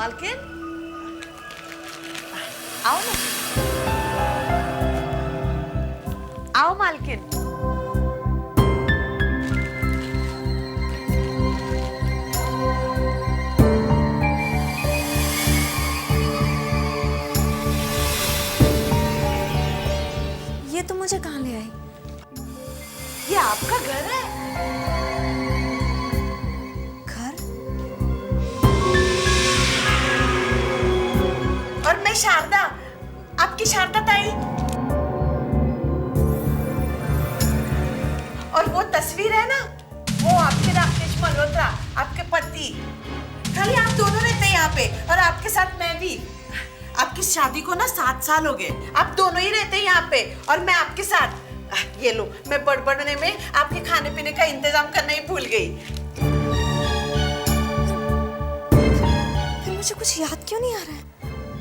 मालकिन आओ ना, आओ मालकिन। ये तो मुझे कहाँ ले आई? ये आपका घर है? घर? और मैं शारदा, आपकी शारदा ताई। और वो तस्वीर है ना, वो आपके राकेश मल्होत्रा, आपके पति। खाली आप दोनों रहते हैं यहाँ पे, और आपके साथ मैं भी। आपकी शादी को ना 7 साल हो गए। आप दोनों ही रहते हैं यहाँ पे, और मैं आपके साथ। ये लो, मैं बड़बड़ने में आपके खाने पीने का इंतजाम करना ही भूल गई। फिर मुझे कुछ याद क्यों नहीं आ रहा है?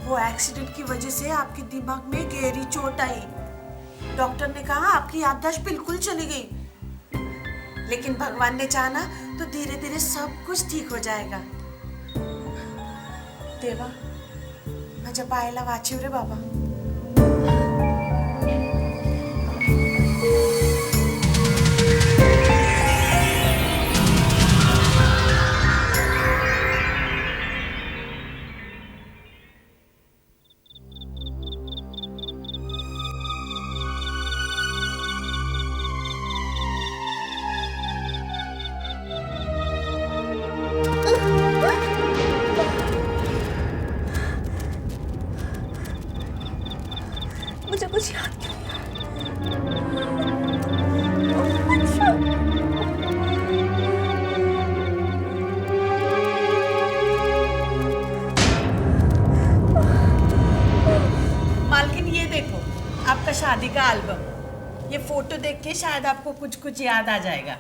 वो एक्सीडेंट की वजह से आपके दिमाग में गहरी चोट आई। डॉक्टर ने कहा आपकी याददाश्त बिल्कुल चली गई, लेकिन भगवान ने चाहा तो धीरे धीरे सब कुछ ठीक हो जाएगा। देवा, माझ्या पायाला वाचिव रे बाबा। मुझे कुछ याद क्यों नहीं आ मालकिन, ये देखो आपका शादी का एल्बम। ये फोटो देख के शायद आपको कुछ कुछ याद आ जाएगा।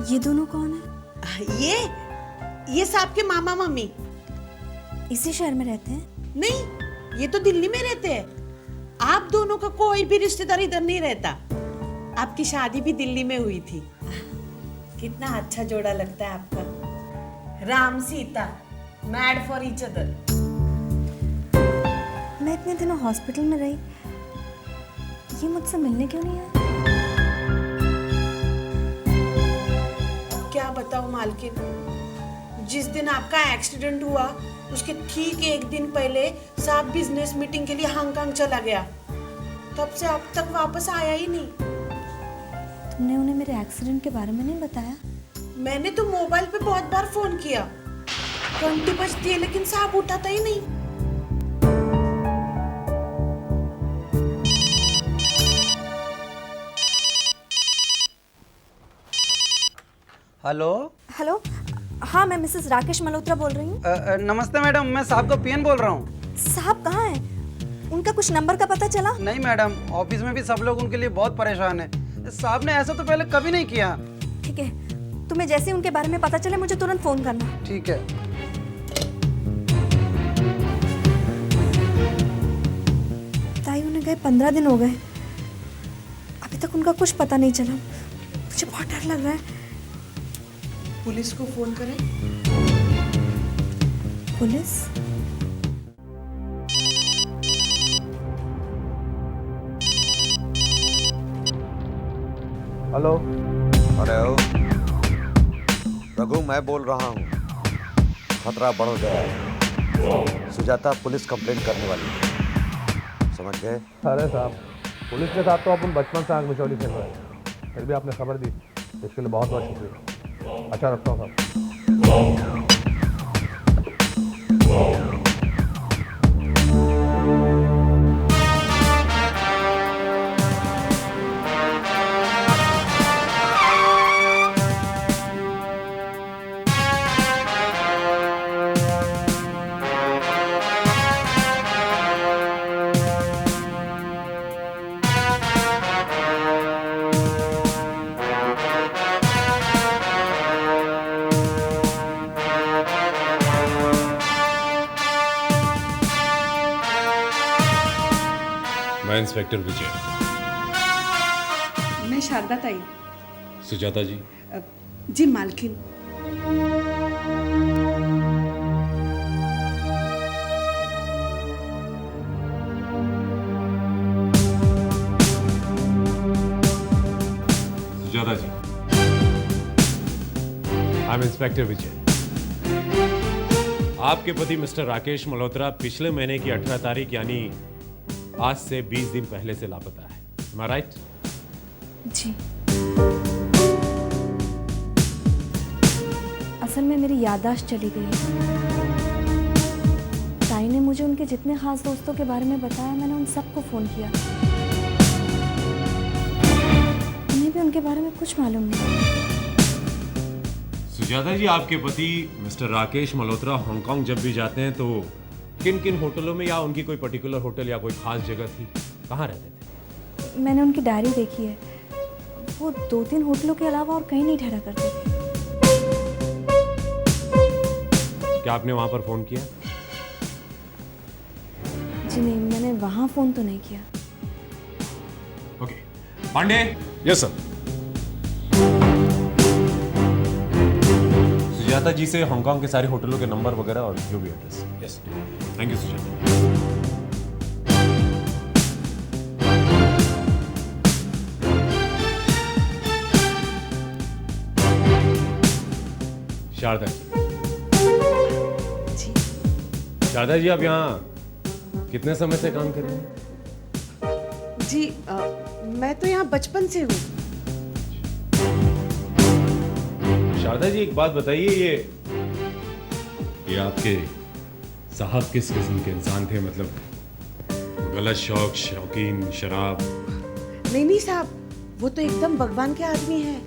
ये दोनों कौन है? ये साहब के मामा मम्मी। इसी शहर में रहते हैं? नहीं, ये तो दिल्ली में रहते हैं। आप दोनों का कोई भी रिश्तेदार इधर नहीं रहता। आपकी शादी भी दिल्ली में हुई थी। कितना अच्छा जोड़ा लगता है आपका, Ram Sita, mad for each other. मैं इतने दिनों हॉस्पिटल में रही, ये मुझसे मिलने क्यों नहीं आया? क्या बताऊं मालकिन, जिस दिन आपका एक्सीडेंट हुआ उसके ठीक 1 दिन पहले साहब बिजनेस मीटिंग के लिए हांगकांग चला गया। तब से अब तक वापस आया ही नहीं। तुमने उन्हें मेरे एक्सीडेंट के बारे में नहीं बताया? मैंने तो मोबाइल पे बहुत बार फोन किया, घंटी बजती है लेकिन साहब उठाता ही नहीं। हेलो। हेलो, हाँ मैं मिसेस राकेश मल्होत्रा बोल रही हूँ। नमस्ते मैडम, मैं साहब का पीएन बोल रहा हूँ। साहब कहाँ हैं? उनका कुछ नंबर का पता चला? नहीं मैडम, ऑफिस में भी सब लोग उनके लिए बहुत परेशान हैं। साहब ने ऐसा तो पहले कभी नहीं किया। ठीक है, तुम्हें जैसे ही उनके बारे में पता चले मुझे तुरंत फोन करना। ठीक है। ताई उन्हें गए 15 दिन हो गए, अभी तक उनका कुछ पता नहीं चला। मुझे बहुत डर लग रहा है। पुलिस को फोन करें? पुलिस? हेलो। अरे ओ रघु, मैं बोल रहा हूँ। खतरा बढ़ गया है। सुजाता पुलिस कंप्लेंट करने वाली है, समझ गए? अरे साहब, पुलिस के साथ तो अपन बचपन से आग मिचौली खेल रहे हैं, फिर भी आपने खबर दी, इसके लिए बहुत बहुत शुक्रिया। अच्छा, रखता हूँ साहब। इंस्पेक्टर विजय। मैं शारदा ताई। सुजाता जी। जी मालकिन। सुजाता जी, आई एम इंस्पेक्टर विजय। आपके पति मिस्टर राकेश मल्होत्रा पिछले महीने की 18 तारीख यानी आज से 20 दिन पहले से लापता है। Am I right? जी। असल में मेरी याददाश्त चली गई है। ताई ने मुझे उनके जितने खास दोस्तों के बारे में बताया, मैंने उन सबको फ़ोन किया। उन्हें भी उनके बारे में कुछ मालूम नहीं। सुजाता जी, आपके पति मिस्टर राकेश मल्होत्रा हांगकांग जब भी जाते हैं तो किन किन होटलों में, या उनकी कोई पर्टिकुलर होटल या कोई खास जगह थी, कहाँ रहते थे? मैंने उनकी डायरी देखी है। वो 2-3 होटलों के अलावा और कहीं नहीं ठहरा करते थे। क्या आपने वहां पर फोन किया? जी नहीं, मैंने वहाँ फ़ोन तो नहीं किया। Okay. Pandey. Yes sir. Sujata ji से हांगकांग के सारे होटलों के नंबर वगैरह और जो भी address. Yes, thank you Sujata. Sharda ji. Sharda ji, आप यहाँ कितने समय से काम कर रहे हैं? जी मैं तो यहाँ बचपन से हूँ। शारदा जी, एक बात बताइए, ये आपके साहब किस किस्म के इंसान थे? मतलब गलत शौक, शौकीन, शराब? नहीं साहब, वो तो एकदम भगवान के आदमी हैं।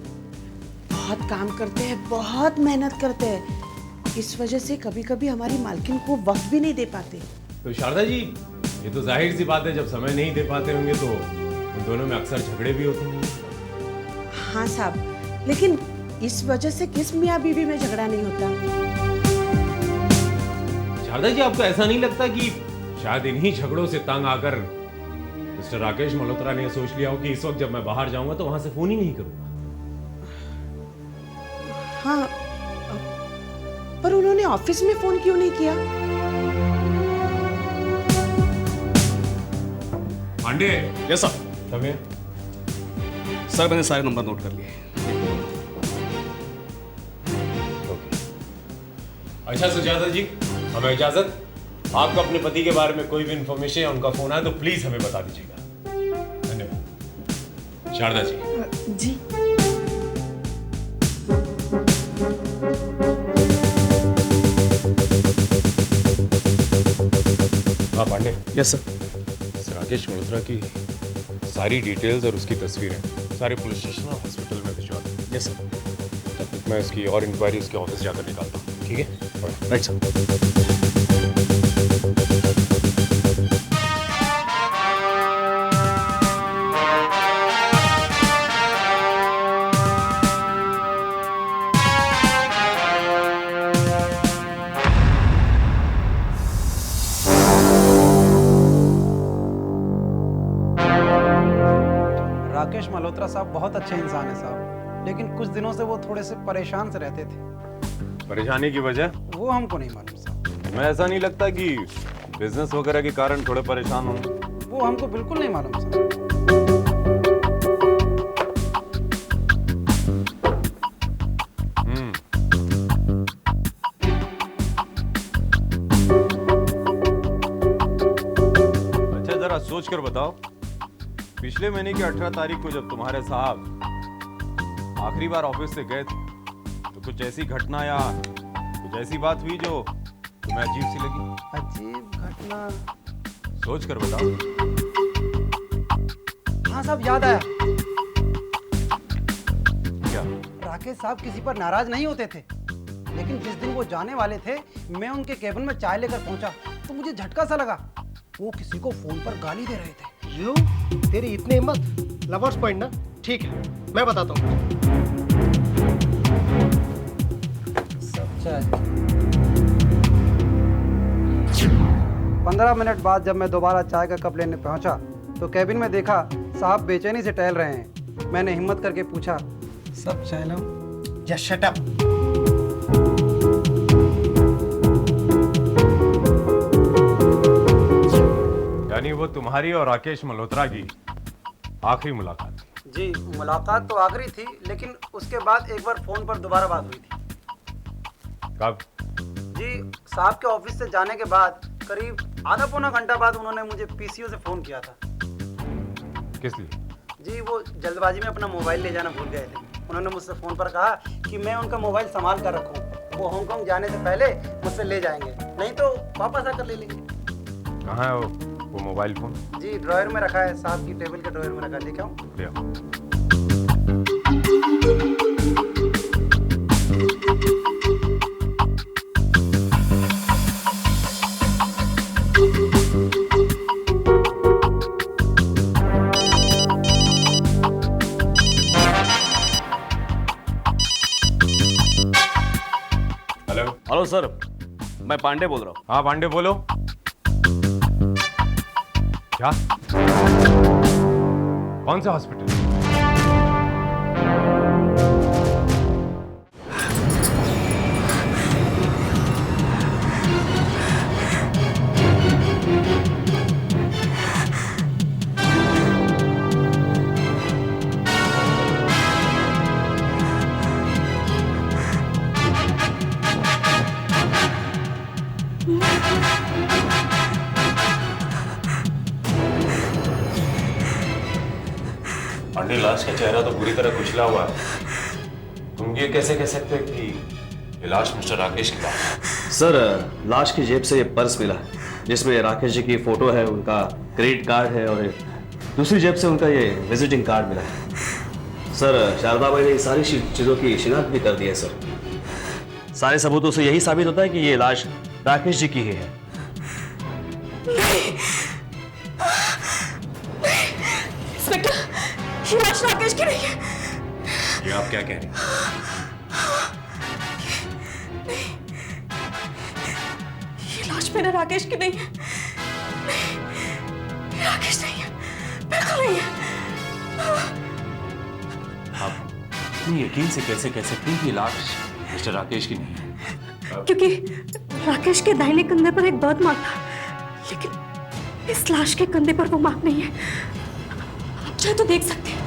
बहुत काम करते हैं, बहुत मेहनत करते हैं। इस वजह से कभी कभी हमारी मालकिन को वक्त भी नहीं दे पाते। तो शारदा जी, ये तो जाहिर सी बात है, जब समय नहीं दे पाते होंगे तो उन दोनों में अक्सर झगड़े भी होते होंगे। हाँ साहब, लेकिन इस वजह से किस मियाँ बीवी में झगड़ा नहीं होता। शारदा जी, आपको ऐसा नहीं लगता कि शायद इन्हीं झगड़ों से तंग आकर मिस्टर राकेश मल्होत्रा ने सोच लिया हो कि इस वक्त जब मैं बाहर जाऊंगा तो वहां से फोन ही नहीं करूंगा? हाँ, पर उन्होंने ऑफिस में फोन क्यों नहीं किया? पांडे। Yes sir. समय सर, मैंने सारे नंबर नोट कर लिए। अच्छा सुजाता जी, हमें इजाजत। आपको अपने पति के बारे में कोई भी इंफॉर्मेशन या उनका फोन आए तो प्लीज हमें बता दीजिएगा। धन्यवाद। शारदा जी। जी। हाँ पांडे। Yes sir. राकेश मल्होत्रा की सारी डिटेल्स और उसकी तस्वीरें सारे पुलिस स्टेशन और हॉस्पिटल में भिजवा दें। Yes sir. तब तक मैं इसकी और इंक्वायरी उसके ऑफिस जाकर निकालता हूँ, ठीक है? Right sir. राकेश मल्होत्रा साहब बहुत अच्छे इंसान है साहब, लेकिन कुछ दिनों से वो थोड़े से परेशान से रहते थे। परेशानी की वजह? वो हमको नहीं मालूम साहब। तुम्हें ऐसा नहीं लगता कि बिजनेस वगैरह के कारण थोड़े परेशान होंगे? वो हमको बिल्कुल नहीं मालूम साहब। अच्छा, जरा सोच कर बताओ, पिछले महीने की 18 तारीख को जब तुम्हारे साहब आखिरी बार ऑफिस से गए थे तो कुछ ऐसी घटना या कुछ ऐसी बात हुई जो तुम्हें अजीब सी लगी? अजीब घटना? सोच कर बताओ। हाँ साहब, याद आया। क्या? राकेश साहब किसी पर नाराज नहीं होते थे, लेकिन जिस दिन वो जाने वाले थे, मैं उनके केबिन में चाय लेकर पहुंचा तो मुझे झटका सा लगा। वो किसी को फोन पर गाली दे रहे थे। यू, तेरी इतनी हिम्मत? लवर्स पॉइंट ना? ठीक है, मैं बताता हूँ। अच्छा। 15 मिनट बाद जब मैं दोबारा चाय का कप लेने पहुंचा तो कैबिन में देखा साहब बेचैनी से टहल रहे हैं। मैंने हिम्मत करके पूछा, सब चलो जस्ट शट अप। यानी वो तुम्हारी और राकेश मल्होत्रा की आखिरी मुलाकात थी। जी, मुलाकात तो आखिरी थी, लेकिन उसके बाद एक बार फोन पर दोबारा बात हुई थी। कब? जी, साहब के ऑफिस से जाने के बाद करीब आधा पौना घंटा बाद उन्होंने मुझे पीसीओ से फोन किया था। किस लिए? जी, वो जल्दबाजी में अपना मोबाइल ले जाना भूल गए थे। उन्होंने मुझसे फ़ोन पर कहा कि मैं उनका मोबाइल संभाल कर रखूं। वो हांगकांग जाने से पहले मुझसे ले जाएंगे, नहीं तो वापस आकर ले लेंगे। कहाँ है वो मोबाइल फोन? जी, ड्रॉयर में रखा है, साहब की टेबल के ड्रॉयर में रखा है। लेके आऊं? ले आओ। हेलो सर, मैं पांडे बोल रहा हूँ। हाँ पांडे बोलो। क्या? कौन सा हॉस्पिटल? पांडे, लाश का चेहरा तो बुरी तरह कुचला हुआ है। तुम ये कैसे कह सकते हो कि ये लाश मिस्टर राकेश की लाश? सर, लाश की जेब से ये पर्स मिला जिसमें राकेश जी की फोटो है, उनका क्रेडिट कार्ड है और दूसरी जेब से उनका ये विजिटिंग कार्ड मिला है। सर, शारदा भाई ने सारी चीज़ों की शिनाख्त भी कर दी है। सर, सारे सबूतों से यही साबित होता है कि ये लाश राकेश जी की ही है। इंस्पेक्टर, ये लाश राकेश की नहीं है। ये आप क्या कह रहे हैं? ये लाश मेरे राकेश की नहीं है। ये राकेश नहीं है, बिल्कुल नहीं है। आप इतनी यकीन से कैसे कह सकते हैं कि ये लाश मिस्टर राकेश की नहीं है? क्योंकि राकेश के दाहिने कंधे पर एक बर्थ मार्क था, लेकिन इस लाश के कंधे पर वो मार्क नहीं है। आप चाहे तो देख सकते हैं।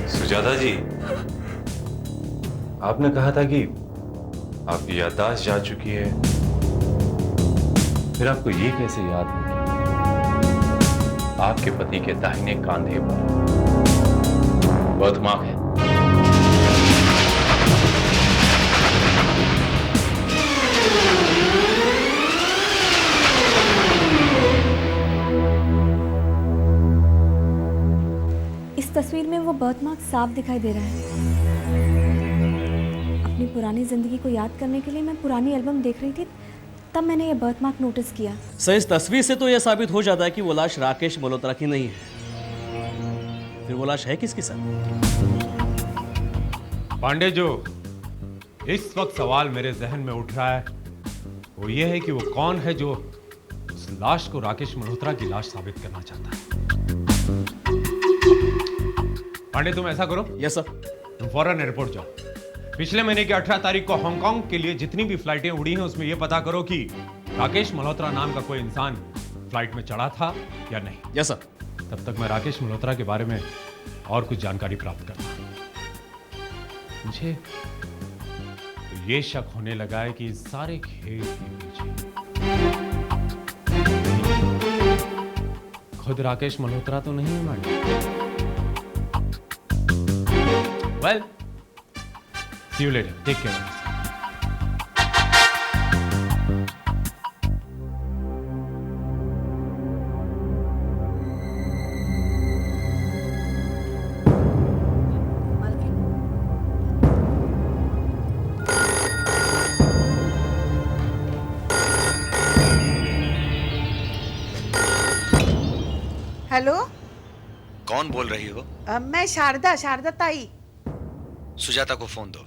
सुजाता जी, आपने कहा था कि आपकी याददाश्त जा चुकी है, फिर आपको ये कैसे याद है आपके पति के दाहिने कांधे पर बर्थ मार्क है? इस तस्वीर में वो बर्थ मार्क साफ दिखाई दे रहा है। अपनी पुरानी जिंदगी को याद करने के लिए मैं पुरानी एल्बम देख रही थी, तब मैंने ये बर्थ मार्क नोटिस किया। सर, इस तस्वीर से तो यह साबित हो जाता है कि वो लाश राकेश मल्होत्रा की नहीं है। फिर वो लाश है किसकी सर? पांडे, जो इस वक्त सवाल मेरे जहन में उठ रहा है वो ये है कि वो कौन है जो उस लाश को राकेश मल्होत्रा की लाश साबित करना चाहता है। पांडे, तुम ऐसा करो। Yes sir. तुम फौरन एयरपोर्ट जाओ। पिछले महीने की 18 तारीख को हांगकांग के लिए जितनी भी फ्लाइटें उड़ी हैं उसमें यह पता करो कि राकेश मल्होत्रा नाम का कोई इंसान फ्लाइट में चढ़ा था या नहीं। Yes sir. तब तक मैं राकेश मल्होत्रा के बारे में और कुछ जानकारी प्राप्त करता। मुझे तो ये शक होने लगा है कि इस सारे खेल के पीछे खुद राकेश मल्होत्रा तो नहीं है madam. Well, see you later. Take care. Hello, कौन बोल रही हो? मैं शारदा ताई। सुजाता को फोन दो।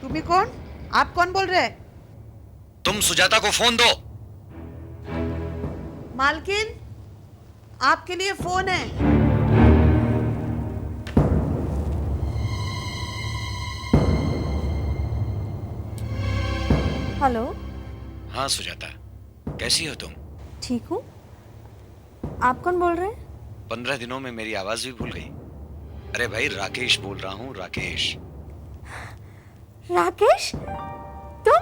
तुम्ही कौन? आप कौन बोल रहे हैं? तुम सुजाता को फोन दो। मालकिन, आपके लिए फोन है। हेलो। हाँ सुजाता, कैसी हो तुम? ठीक हूँ। आप कौन बोल रहे हैं? 15 दिनों में मेरी आवाज भी भूल गई। अरे भाई, राकेश बोल रहा हूँ, राकेश। राकेश, तुम?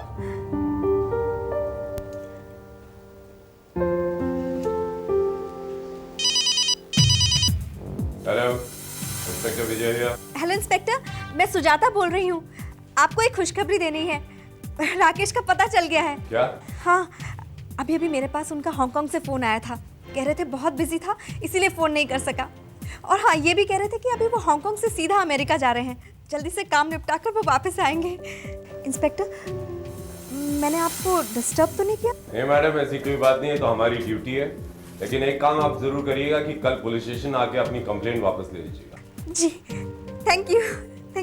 Hello, inspector Vijay here. Hello inspector, मैं सुजाता बोल रही हूँ। आपको एक खुशखबरी देनी है। राकेश का पता चल गया है। क्या? हाँ, अभी अभी मेरे पास उनका हांगकांग से फ़ोन आया था। कह रहे थे बहुत बिजी था, इसीलिए फ़ोन नहीं कर सका। और हाँ, ये भी कह रहे थे कि अभी वो हांगकांग से सीधा अमेरिका जा रहे हैं। जल्दी से काम निपटा कर वो वापस आएंगे। इंस्पेक्टर, मैंने आपको डिस्टर्ब तो नहीं किया? नहीं मैडम, ऐसी कोई बात नहीं है, तो हमारी ड्यूटी है। लेकिन एक काम आप जरूर करिएगा कि कल पुलिस स्टेशन आके अपनी कंप्लेंट वापस ले लीजिएगा। जी, thank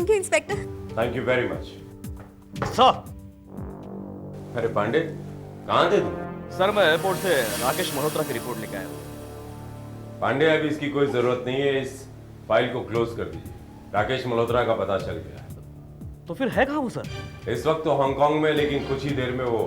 you inspector. Thank you very much. Sir, अरे पांडे, कहाँ थे तुम? सर मैं एयरपोर्ट से राकेश मल्होत्रा की रिपोर्ट लेके आया हूँ। पांडे, अभी इसकी कोई जरूरत नहीं है। इस फाइल को क्लोज कर दीजिए। राकेश मल्होत्रा का पता चल गया है। तो फिर है कहाँ वो सर? इस वक्त तो हांगकांग में, लेकिन कुछ ही देर में वो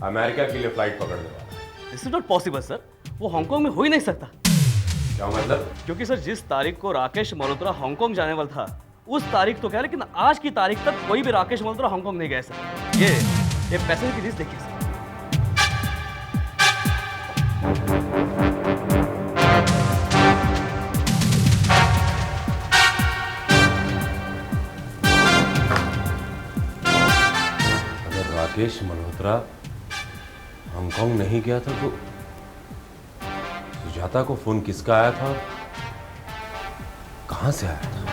अमेरिका के लिए फ्लाइट पकड़ने वाला है। This is not possible sir, वो हांगकांग में हो ही नहीं सकता। क्या मतलब? क्योंकि सर जिस तारीख को राकेश मल्होत्रा हांगकांग जाने वाला था, उस तारीख तो क्या, लेकिन आज की तारीख तक कोई भी राकेश मल्होत्रा हांगकांग नहीं गया सर। ये पैसेंजर की लिस्ट देखिए सर। अगर राकेश मल्होत्रा हांगकांग नहीं गया था तो सुजाता को फोन किसका आया था, कहां से आया था?